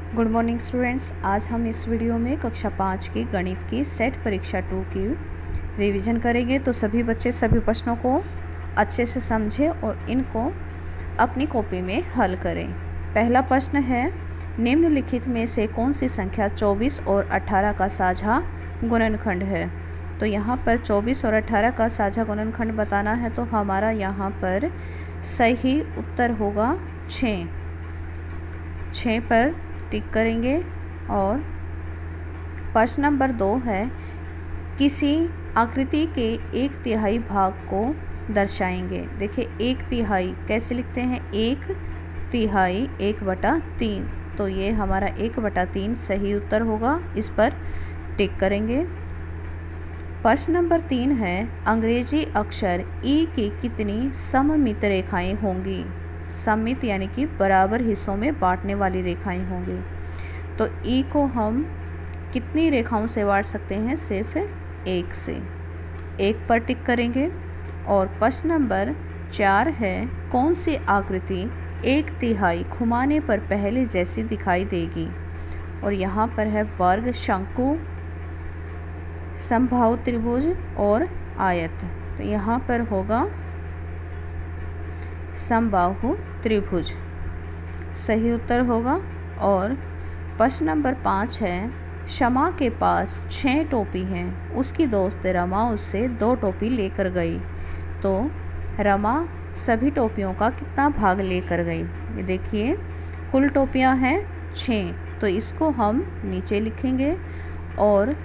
Good morning students. आज हम इस वीडियो में कक्षा 5 की गणित की सेट परीक्षा 2 की रिवीजन करेंगे। तो सभी बच्चे सभी प्रश्नों को अच्छे से समझें और इनको अपनी कॉपी में हल करें। पहला प्रश्न है, निम्नलिखित में से कौन सी संख्या 24 और 18 का साझा गुणनखंड है। तो यहाँ पर 24 और 18 का साझा गुणनखंड बताना है, तो हमारा यहाँ पर सही उत्तर होगा 6 पर टिक करेंगे। और प्रश्न नंबर 2 है, किसी आकृति के 1/3 भाग को दर्शाएंगे। देखिए 1/3 कैसे लिखते हैं, 1/3 1/3, तो ये हमारा 1/3 सही उत्तर होगा, इस पर टिक करेंगे। प्रश्न नंबर 3 है, अंग्रेजी अक्षर ई की कितनी सममित रेखाएं होंगी। सममित यानी कि बराबर हिस्सों में बांटने वाली रेखाएं होंगी। तो ई को हम कितनी रेखाओं से बांट सकते हैं, सिर्फ 1 से। 1 पर टिक करेंगे। और प्रश्न नंबर 4 है, कौन सी आकृति 1/3 घुमाने पर पहले जैसी दिखाई देगी। और यहाँ पर है वर्ग, शंकु, समबाहु त्रिभुज और आयत। तो यहाँ पर होगा समबाहु त्रिभुज, सही उत्तर होगा। और प्रश्न नंबर 5 है, शमा के पास 6 टोपी हैं, उसकी दोस्त रमा उससे 2 टोपी लेकर गई। तो रमा सभी टोपियों का कितना भाग लेकर गई। ये देखिए कुल टोपियां हैं 6, तो इसको हम नीचे लिखेंगे। और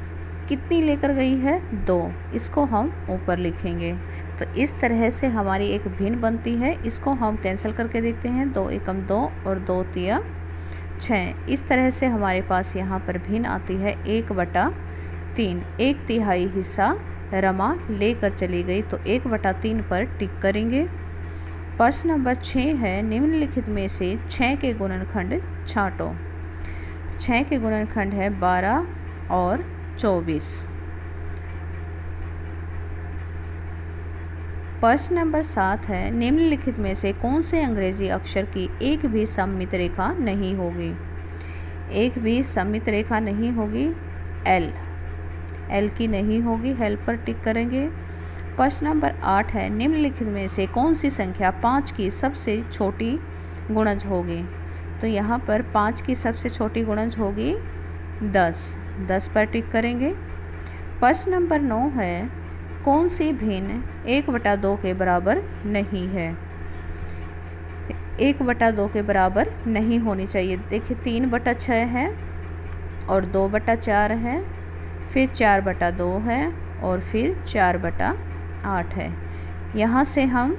कितनी लेकर गई है, 2, इसको हम ऊपर लिखेंगे। तो इस तरह से हमारी एक भिन्न बनती है। इसको हम कैंसिल करके देखते हैं, 2 एकम 2 और 2 तिया 6। इस तरह से हमारे पास यहाँ पर भिन्न आती है 1/3। 1/3 हिस्सा रमा लेकर चली गई, तो 1/3 पर टिक करेंगे। प्रश्न नंबर 6 है, निम्नलिखित में से 6 के गुणनखंड छांटो। 6 के गुणनखंड है 12 और 24। प्रश्न नंबर 7 है, निम्नलिखित में से कौन से अंग्रेजी अक्षर की एक भी सममित रेखा नहीं होगी। एक भी सममित रेखा नहीं होगी, एल की नहीं होगी, एल पर टिक करेंगे। प्रश्न नंबर 8 है, निम्नलिखित में से कौन सी संख्या 5 की सबसे छोटी गुणज होगी। तो यहाँ पर 5 की सबसे छोटी गुणज होगी 10 पर टिक करेंगे। प्रश्न नंबर 9 है, कौन सी भिन्न 1/2 के बराबर नहीं है। 1/2 के बराबर नहीं होनी चाहिए। देखिए 3/6 है और 2/4 है, फिर 4/2 है और फिर 4/8 है। यहाँ से हम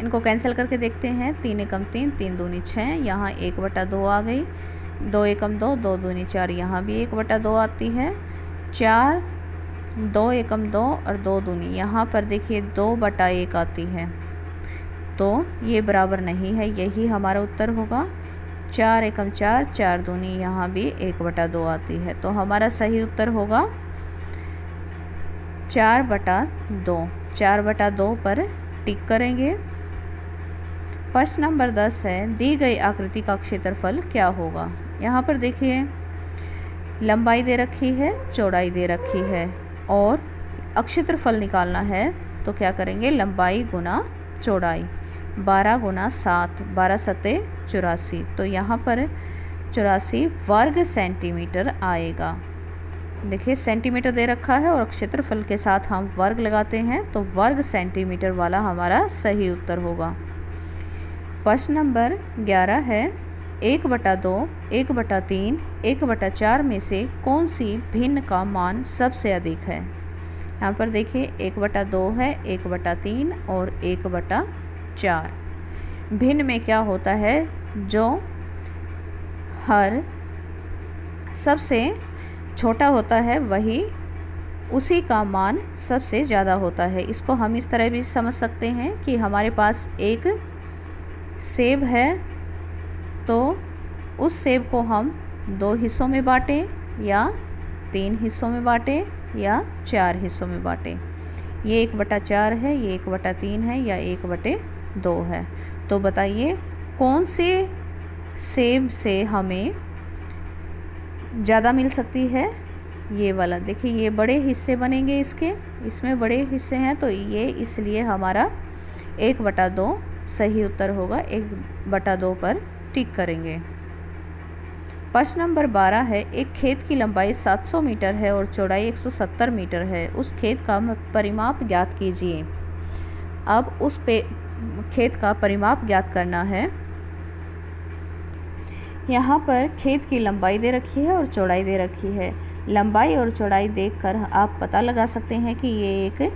इनको कैंसिल करके देखते हैं, 3 एकम 3, 3 दूनी 6, यहाँ 1/2 आ गई, 2 एकम 2, 2 दूनी 4, यहाँ भी 1/2 आती है, 4, 2 एकम 2 और 2 दूनी, यहाँ पर देखिए 2/1 आती है। तो ये बराबर नहीं है, यही हमारा उत्तर होगा। 4 एकम 4, 4 दूनी, यहाँ भी 1/2 आती है। तो हमारा सही उत्तर होगा 4/2। 4/2 पर टिक करेंगे। प्रश्न नंबर 10 है, दी गई आकृति का क्षेत्रफल क्या होगा। यहाँ पर देखिए लंबाई दे रखी है, चौड़ाई दे रखी है और क्षेत्रफल निकालना है, तो क्या करेंगे, लंबाई गुना चौड़ाई, 12 गुना 7, 12 सते 84। तो यहाँ पर 84 वर्ग सेंटीमीटर आएगा। देखिए सेंटीमीटर दे रखा है और क्षेत्रफल के साथ हम वर्ग लगाते हैं, तो वर्ग सेंटीमीटर वाला हमारा सही उत्तर होगा। प्रश्न नंबर 11 है, 1/2, 1/3, 1/4 में से कौन सी भिन्न का मान सबसे अधिक है। यहाँ पर देखिए 1/2 है, 1/3 और 1/4। भिन्न में क्या होता है, जो हर सबसे छोटा होता है वही उसी का मान सबसे ज़्यादा होता है। इसको हम इस तरह भी समझ सकते हैं कि हमारे पास एक सेब है, तो उस सेब को हम 2 हिस्सों में बांटें या 3 हिस्सों में बांटें या 4 हिस्सों में बांटें। ये 1/4 है, ये 1/3 है या 1/2 है। तो बताइए कौन से सेब से हमें ज़्यादा मिल सकती है? ये वाला देखिए, ये बड़े हिस्से बनेंगे इसके, इसमें बड़े हिस्से हैं, तो ये इसलिए हमारा 1/2 सही उत्तर होगा। 1/2 पर टिक करेंगे। प्रश्न नंबर 12 है, एक खेत की लंबाई 700 मीटर है और चौड़ाई 170 मीटर है। उस खेत का परिमाप ज्ञात कीजिए। अब उस पे खेत का परिमाप ज्ञात करना है। यहाँ पर खेत की लंबाई दे रखी है और चौड़ाई दे रखी है। लंबाई और चौड़ाई देखकर आप पता लगा सकते हैं कि ये एक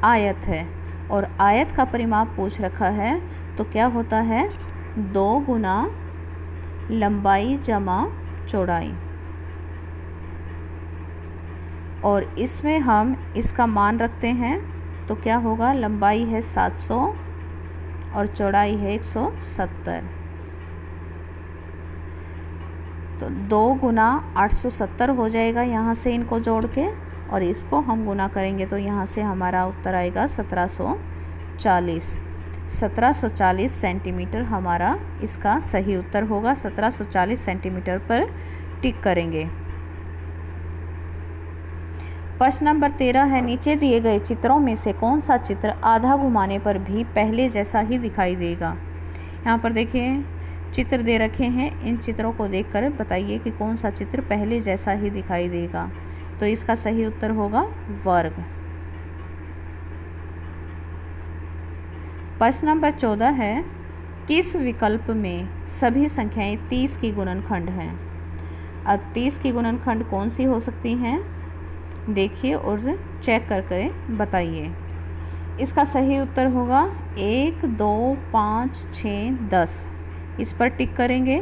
आयत है और आयत का परिमाप पूछ रखा है, तो क्या होता है 2 गुना लंबाई जमा चौड़ाई। और इसमें हम इसका मान रखते हैं, तो क्या होगा, लंबाई है 700 और चौड़ाई है 170, तो 2 गुना 870 हो जाएगा यहाँ से इनको जोड़ के, और इसको हम गुना करेंगे तो यहाँ से हमारा उत्तर आएगा 1740। 1740 सेंटीमीटर हमारा इसका सही उत्तर होगा। 1740 सेंटीमीटर पर टिक करेंगे। प्रश्न नंबर 13 है, नीचे दिए गए चित्रों में से कौन सा चित्र आधा घुमाने पर भी पहले जैसा ही दिखाई देगा? यहाँ पर देखिए चित्र दे रखे हैं, इन चित्रों को देखकर बताइए कि कौन सा चित्र पहले जैसा ही दिखाई देगा। तो इसका सही उत्तर होगा वर्ग। प्रश्न नंबर 14 है, किस विकल्प में सभी संख्याएं 30 की गुणनखंड हैं? अब 30 की गुणनखंड कौन सी हो सकती हैं, देखिए और चेक कर बताइए। इसका सही उत्तर होगा 1, 2, 5, 6, 10। इस पर टिक करेंगे।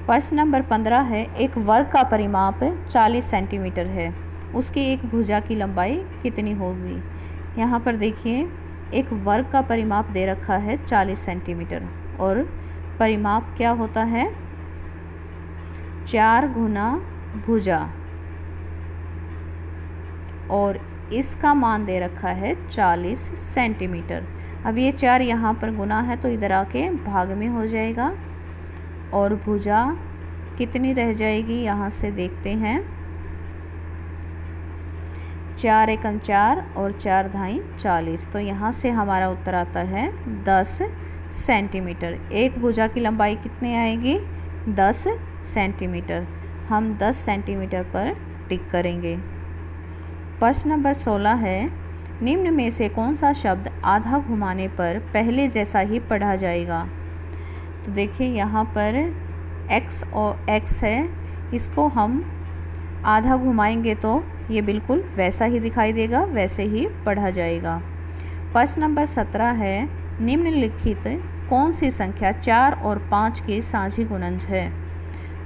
प्रश्न नंबर 15 है, एक वर्ग का परिमाप 40 सेंटीमीटर है, उसकी एक भुजा की लंबाई कितनी होगी? यहाँ पर देखिए एक वर्ग का परिमाप दे रखा है 40 सेंटीमीटर और परिमाप क्या होता है 4 गुना भुजा, और इसका मान दे रखा है 40 सेंटीमीटर। अब ये 4 यहाँ पर गुना है तो इधर आके भाग में हो जाएगा, और भुजा कितनी रह जाएगी यहाँ से देखते हैं, 4 एकम 4 और 4 धाई 40, तो यहाँ से हमारा उत्तर आता है 10 सेंटीमीटर। एक भुजा की लंबाई कितनी आएगी 10 सेंटीमीटर। हम 10 सेंटीमीटर पर टिक करेंगे। प्रश्न नंबर 16 है, निम्न में से कौन सा शब्द आधा घुमाने पर पहले जैसा ही पढ़ा जाएगा? तो देखिए यहाँ पर x और x है, इसको हम आधा घुमाएंगे तो ये बिल्कुल वैसा ही दिखाई देगा, वैसे ही पढ़ा जाएगा। प्रश्न नंबर 17 है, निम्नलिखित कौन सी संख्या 4 और 5 की साझी गुणज है?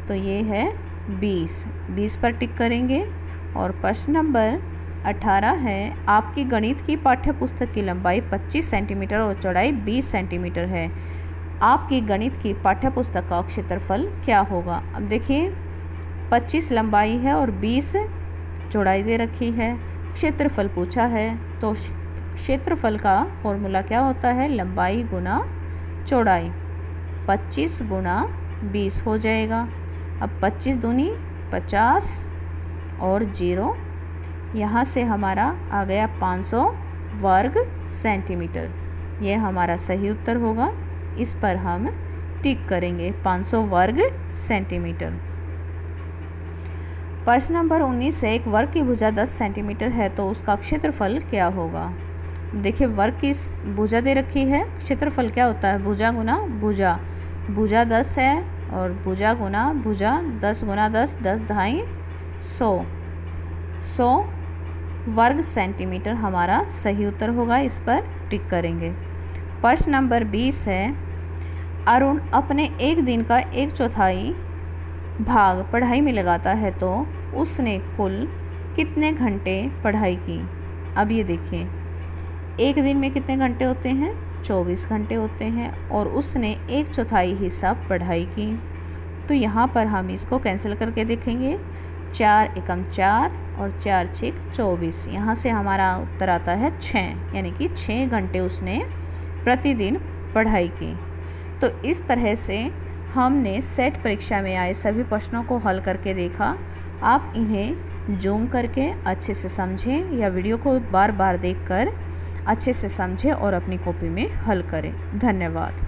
तो ये है 20। 20 पर टिक करेंगे। और प्रश्न नंबर 18 है, आपकी गणित की पाठ्य पुस्तक की लंबाई 25 सेंटीमीटर और चौड़ाई 20 सेंटीमीटर है। आपकी गणित की पाठ्य पुस्तक का क्षेत्रफल क्या होगा? अब देखिए 25 लंबाई है और 20 चौड़ाई दे रखी है, क्षेत्रफल पूछा है, तो क्षेत्रफल का फॉर्मूला क्या होता है, लंबाई गुना चौड़ाई। 25 गुना 20 हो जाएगा। अब 25 दूनी 50 और 0, यहाँ से हमारा आ गया 500 वर्ग सेंटीमीटर। ये हमारा सही उत्तर होगा। इस पर हम टिक करेंगे 500 वर्ग सेंटीमीटर। प्रश्न नंबर 19 है, एक वर्ग की भुजा 10 सेंटीमीटर है तो उसका क्षेत्रफल क्या होगा? देखिए वर्ग की भुजा दे रखी है, क्षेत्रफल क्या होता है भुजा गुना भुजा। भुजा 10 है और भुजा गुना भुजा, 10 गुना 10, 10 धाई 100, 100 वर्ग सेंटीमीटर हमारा सही उत्तर होगा। इस पर टिक करेंगे। प्रश्न नंबर 20 है, अरुण अपने एक दिन का 1/4 भाग पढ़ाई में लगाता है तो उसने कुल कितने घंटे पढ़ाई की? अब ये देखिए एक दिन में कितने घंटे होते हैं, 24 घंटे होते हैं, और उसने 1/4 हिस्सा पढ़ाई की। तो यहाँ पर हम इसको कैंसिल करके देखेंगे, 4 एकम 4 और 4 छीक 24, यहाँ से हमारा उत्तर आता है 6, यानी कि 6 घंटे उसने प्रतिदिन पढ़ाई की। तो इस तरह से हमने सेट परीक्षा में आए सभी प्रश्नों को हल करके देखा। आप इन्हें जूम करके अच्छे से समझें या वीडियो को बार बार देखकर अच्छे से समझें और अपनी कॉपी में हल करें। धन्यवाद।